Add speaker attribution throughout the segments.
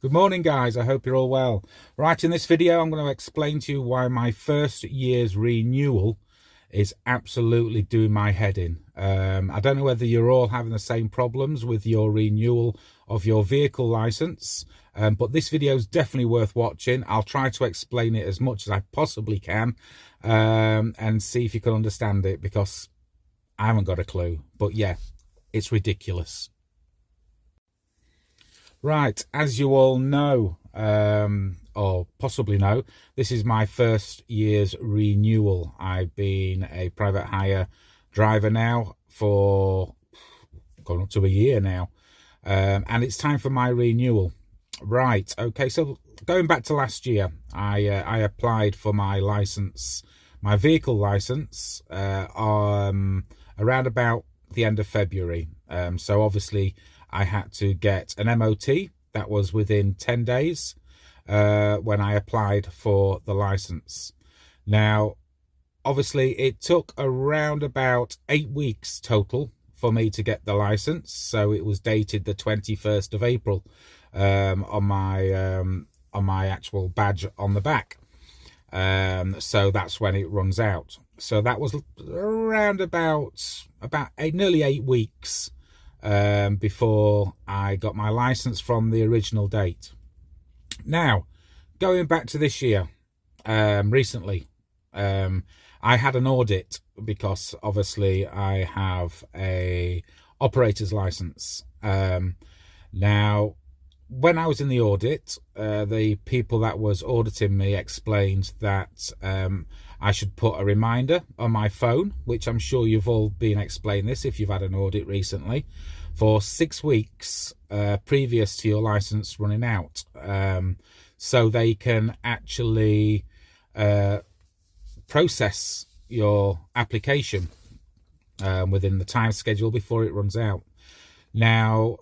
Speaker 1: Good morning, guys. I hope you're all well. Right, in this video, I'm going to explain to you why my first year's renewal is absolutely doing my head in. I don't know whether you're all having the same problems with your renewal of your vehicle license, but this video is definitely worth watching. I'll try to explain it as much as I possibly can and see if you can understand it, because I haven't got a clue. But yeah, it's ridiculous. Right, as you all know, or possibly know, this is my first year's renewal. I've been a private hire driver now for going up to a year now, and it's time for my renewal. Right, okay, so going back to last year, I applied for my license, my vehicle license, around about the end of February. So obviously I had to get an MOT. That was within 10 days when I applied for the license. Now, obviously, it took around about 8 weeks total for me to get the license. So it was dated the 21st of April on my actual badge on the back. So that's when it runs out. So that was around about nearly 8 weeks before I got my license from the original date. Now, going back to this year, recently, I had an audit because obviously I have a operator's license. Now, when I was in the audit, the people that was auditing me explained that I should put a reminder on my phone, which I'm sure you've all been explained this if you've had an audit recently, for 6 weeks previous to your license running out, so they can actually process your application within the time schedule before it runs out. Now,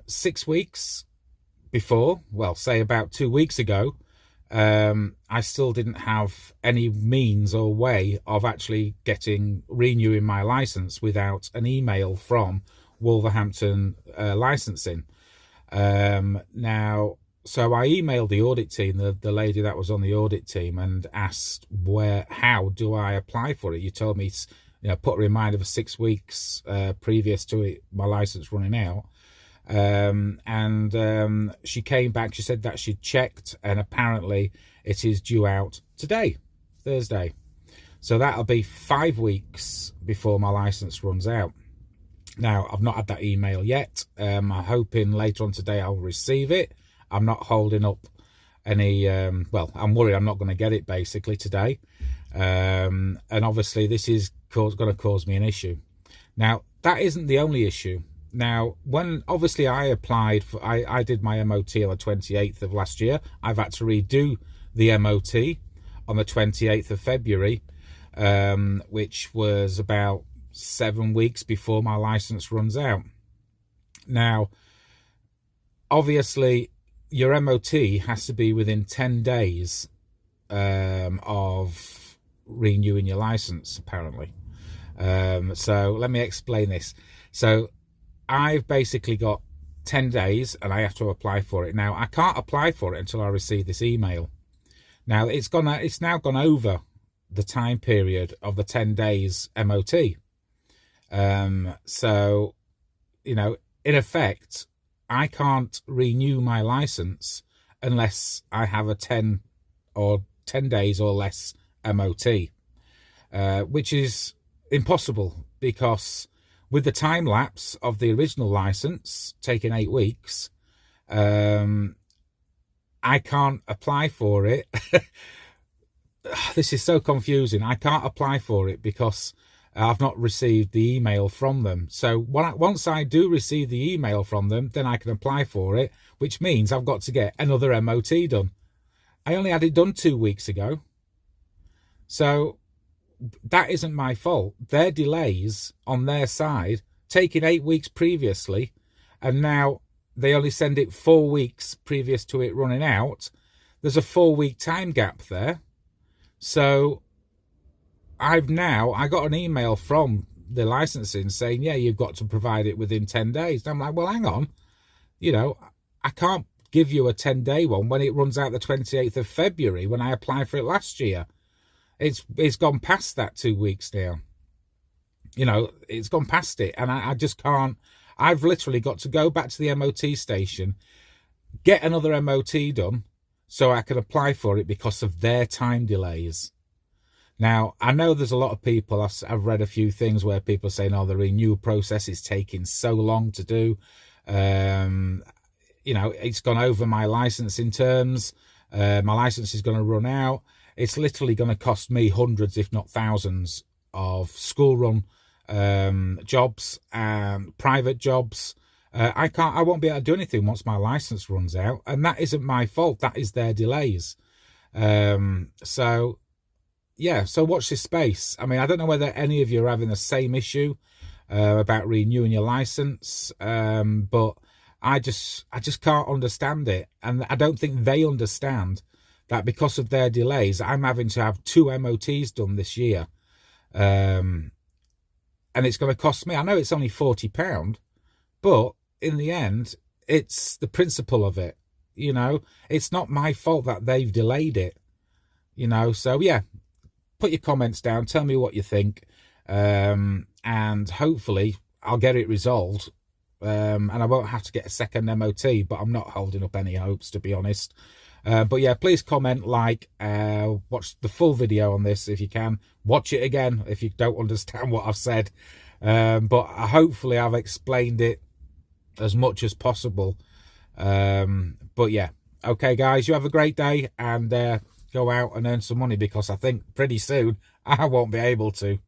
Speaker 1: 6 weeks before, well, say about 2 weeks ago, I still didn't have any means or way of actually renewing my license without an email from Wolverhampton licensing. Now, so I emailed the audit team, the lady that was on the audit team, and asked how do I apply for it? You told me, put a reminder for 6 weeks previous to my license running out. And she came back, she said that she'd checked, and apparently it is due out today, Thursday. So that'll be 5 weeks before my license runs out. Now, I've not had that email yet. I'm hoping later on today I'll receive it. I'm not holding up any, well, I'm worried I'm not going to get it basically today. And obviously this is going to cause me an issue. Now, that isn't the only issue. Now, when obviously I applied for, I did my MOT on the 28th of last year. I've had to redo the MOT on the 28th of February, which was about 7 weeks before my license runs out. Now, obviously, your MOT has to be within 10 days of renewing your license, apparently. So let me explain this. So I've basically got 10 days and I have to apply for it. Now, I can't apply for it until I receive this email. Now, it's now gone over the time period of the 10 days MOT. So, in effect, I can't renew my license unless I have a 10 days or less MOT, which is impossible, because with the time lapse of the original license taking 8 weeks, I can't apply for it. This is so confusing. I can't apply for it because I've not received the email from them. So once I do receive the email from them, then I can apply for it, which means I've got to get another MOT done. I only had it done 2 weeks ago. So that isn't my fault. Their delays on their side, taking 8 weeks previously, and now they only send it 4 weeks previous to it running out. There's a 4-week time gap there. So I got an email from the licensing saying, yeah, you've got to provide it within 10 days. And I'm like, well, hang on, I can't give you a 10-day one when it runs out the 28th of February when I applied for it last year. It's gone past that 2 weeks now. You know, it's gone past it, and I just can't. I've literally got to go back to the MOT station, get another MOT done so I can apply for it because of their time delays. Now, I know there's a lot of people, I've read a few things where people are saying, oh, the renewal process is taking so long to do. You know, it's gone over my licensing terms. My license is going to run out. It's literally going to cost me hundreds, if not thousands, of school run jobs and private jobs. I won't be able to do anything once my license runs out, and that isn't my fault. That is their delays. So yeah, so watch this space. I mean, I don't know whether any of you are having the same issue about renewing your license, but I just can't understand it, and I don't think they understand that because of their delays, I'm having to have 2 MOTs done this year, and it's going to cost me. I know it's only £40, but in the end, it's the principle of it. You know, it's not my fault that they've delayed it. You know, so yeah, put your comments down. Tell me what you think, and hopefully I'll get it resolved. And I won't have to get a second MOT, but I'm not holding up any hopes, to be honest. But yeah, please comment, like, watch the full video on this if you can. Watch it again if you don't understand what I've said. But hopefully I've explained it as much as possible. But yeah, okay, guys, you have a great day, and go out and earn some money, because I think pretty soon I won't be able to.